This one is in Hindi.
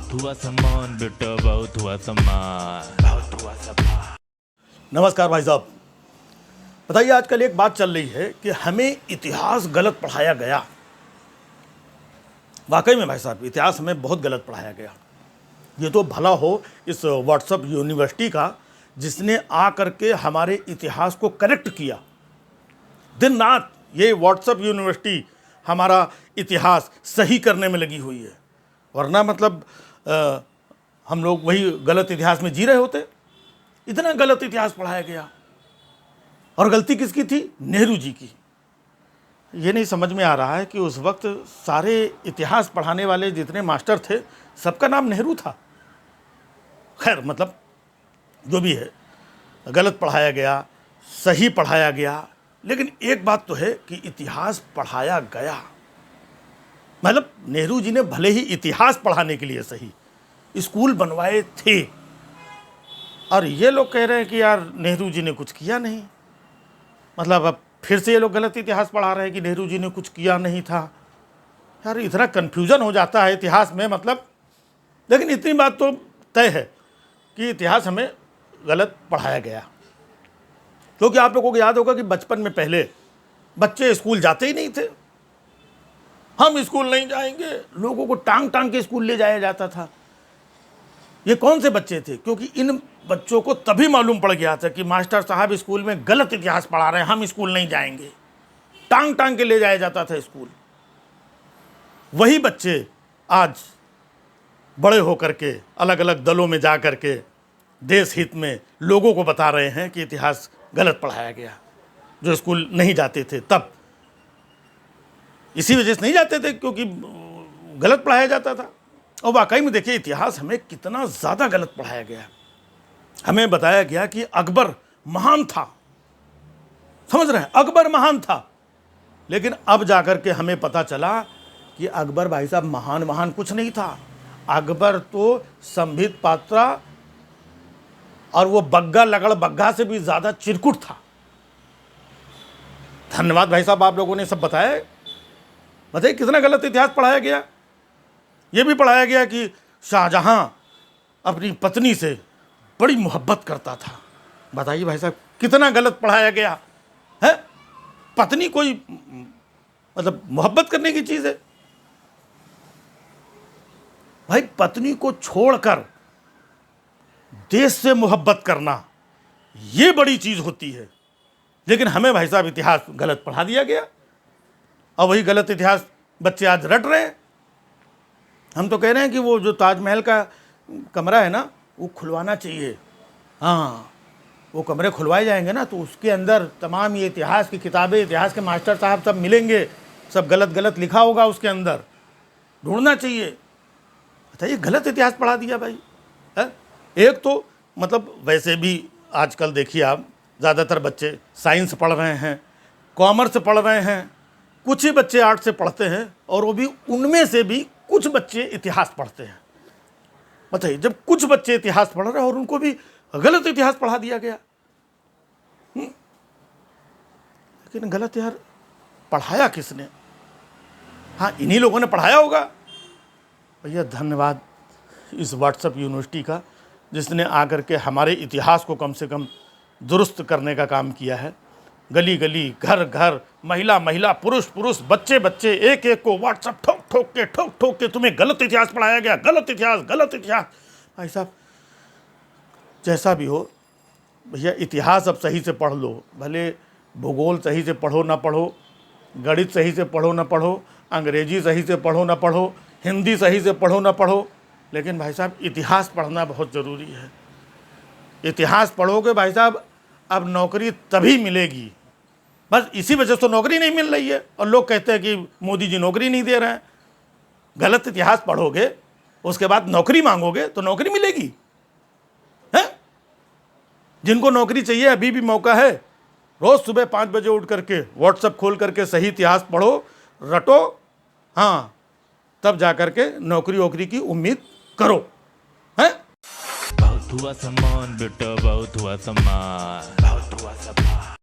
बहुत हुआ सम्मान बेटा, बहुत हुआ सम्मान, बहुत हुआ सम्मान। नमस्कार भाई साहब। बताइए, आजकल एक बात चल रही है कि हमें इतिहास गलत पढ़ाया गया। वाकई में भाई साहब, इतिहास हमें बहुत गलत पढ़ाया गया। ये तो भला हो इस व्हाट्सएप यूनिवर्सिटी का, जिसने आ करके हमारे इतिहास को करेक्ट किया। दिन रात ये व्हाट्सएप यूनिवर्सिटी हमारा इतिहास सही करने में लगी हुई है, वरना मतलब हम लोग वही गलत इतिहास में जी रहे होते। इतना गलत इतिहास पढ़ाया गया। और गलती किसकी थी? नेहरू जी की। ये नहीं समझ में आ रहा है कि उस वक्त सारे इतिहास पढ़ाने वाले जितने मास्टर थे, सबका नाम नेहरू था। खैर, मतलब जो भी है, गलत पढ़ाया गया, सही पढ़ाया गया। लेकिन एक बात तो है कि इतिहास पढ़ाया गया। मतलब नेहरू जी ने भले ही इतिहास पढ़ाने के लिए सही स्कूल बनवाए थे, और ये लोग कह रहे हैं कि यार नेहरू जी ने कुछ किया नहीं। मतलब अब फिर से ये लोग गलत इतिहास पढ़ा रहे हैं कि नेहरू जी ने कुछ किया नहीं था। यार इतना कन्फ्यूजन हो जाता है इतिहास में, मतलब। लेकिन इतनी बात तो तय है कि इतिहास हमें गलत पढ़ाया गया। क्योंकि आप लोगों को याद होगा कि बचपन में पहले बच्चे स्कूल जाते ही नहीं थे। हम स्कूल नहीं जाएंगे, लोगों को टांग टांग के स्कूल ले जाया जाता था। ये कौन से बच्चे थे? क्योंकि इन बच्चों को तभी मालूम पड़ गया था कि मास्टर साहब स्कूल में गलत इतिहास पढ़ा रहे हैं, हम स्कूल नहीं जाएंगे। टांग टांग के ले जाया जाता था स्कूल। वही बच्चे आज बड़े होकर के अलग अलग दलों में जा कर के देश हित में लोगों को बता रहे हैं कि इतिहास गलत पढ़ाया गया। जो स्कूल नहीं जाते थे तब इसी वजह से नहीं जाते थे, क्योंकि गलत पढ़ाया जाता था। और वाकई में देखिए, इतिहास हमें कितना ज़्यादा गलत पढ़ाया गया। हमें बताया गया कि अकबर महान था। समझ रहे हैं? अकबर महान था। लेकिन अब जाकर के हमें पता चला कि अकबर भाई साहब महान कुछ नहीं था। अकबर तो संबित पात्रा और वो बग्गा लगड़ बग्गा से भी ज़्यादा चिरकुट था। धन्यवाद भाई साहब, आप लोगों ने सब बताया। बताइए कितना गलत इतिहास पढ़ाया गया। ये भी पढ़ाया गया कि शाहजहां अपनी पत्नी से बड़ी मोहब्बत करता था। बताइए भाई साहब, कितना गलत पढ़ाया गया है। पत्नी कोई मतलब मोहब्बत करने की चीज़ है? भाई, पत्नी को छोड़कर देश से मोहब्बत करना ये बड़ी चीज़ होती है। लेकिन हमें भाई साहब इतिहास गलत पढ़ा दिया गया, और वही गलत इतिहास बच्चे आज रट रहे हैं। हम तो कह रहे हैं कि वो जो ताजमहल का कमरा है ना, वो खुलवाना चाहिए। हाँ, वो कमरे खुलवाए जाएंगे ना, तो उसके अंदर तमाम ये इतिहास की किताबें, इतिहास के मास्टर साहब सब मिलेंगे। सब गलत गलत लिखा होगा उसके अंदर, ढूंढना चाहिए। बताइए, गलत इतिहास पढ़ा दिया भाई है। एक तो मतलब वैसे भी आजकल देखिए आप, ज़्यादातर बच्चे साइंस पढ़ रहे हैं, कॉमर्स पढ़ रहे हैं, कुछ ही बच्चे आर्ट से पढ़ते हैं, और वो भी उनमें से भी कुछ बच्चे इतिहास पढ़ते हैं। बताइए, जब कुछ बच्चे इतिहास पढ़ रहे हैं और उनको भी गलत इतिहास पढ़ा दिया गया। लेकिन गलत यार पढ़ाया किसने? हाँ, इन्हीं लोगों ने पढ़ाया होगा। भैया धन्यवाद इस व्हाट्सएप यूनिवर्सिटी का, जिसने आकर के हमारे इतिहास को कम से कम दुरुस्त करने का काम किया है। गली गली, घर घर, महिला महिला, पुरुष पुरुष, बच्चे बच्चे, एक एक को व्हाट्सएप ठोक ठोक के तुम्हें गलत इतिहास पढ़ाया गया। गलत इतिहास, गलत इतिहास। भाई साहब, जैसा भी हो भैया, इतिहास अब सही से पढ़ लो। भले भूगोल सही से पढ़ो ना पढ़ो, गणित सही से पढ़ो ना पढ़ो, अंग्रेजी सही से पढ़ो ना पढ़ो, हिंदी सही से पढ़ो ना पढ़ो, लेकिन भाई साहब इतिहास पढ़ना बहुत ज़रूरी है। इतिहास पढ़ोगे भाई साहब, अब नौकरी तभी मिलेगी। बस इसी वजह से तो नौकरी नहीं मिल रही है, और लोग कहते हैं कि मोदी जी नौकरी नहीं दे रहे हैं। गलत इतिहास पढ़ोगे, उसके बाद नौकरी मांगोगे तो नौकरी मिलेगी है? जिनको नौकरी चाहिए, अभी भी मौका है। रोज़ सुबह 5 बजे उठ करके व्हाट्सएप खोल करके सही इतिहास पढ़ो, रटो। हाँ, तब जा करके नौकरी वोकरी की उम्मीद करो है। बहुत हुआ सम्मान बेटा, बहुत हुआ सम्मान, बहुत हुआ सम्मान।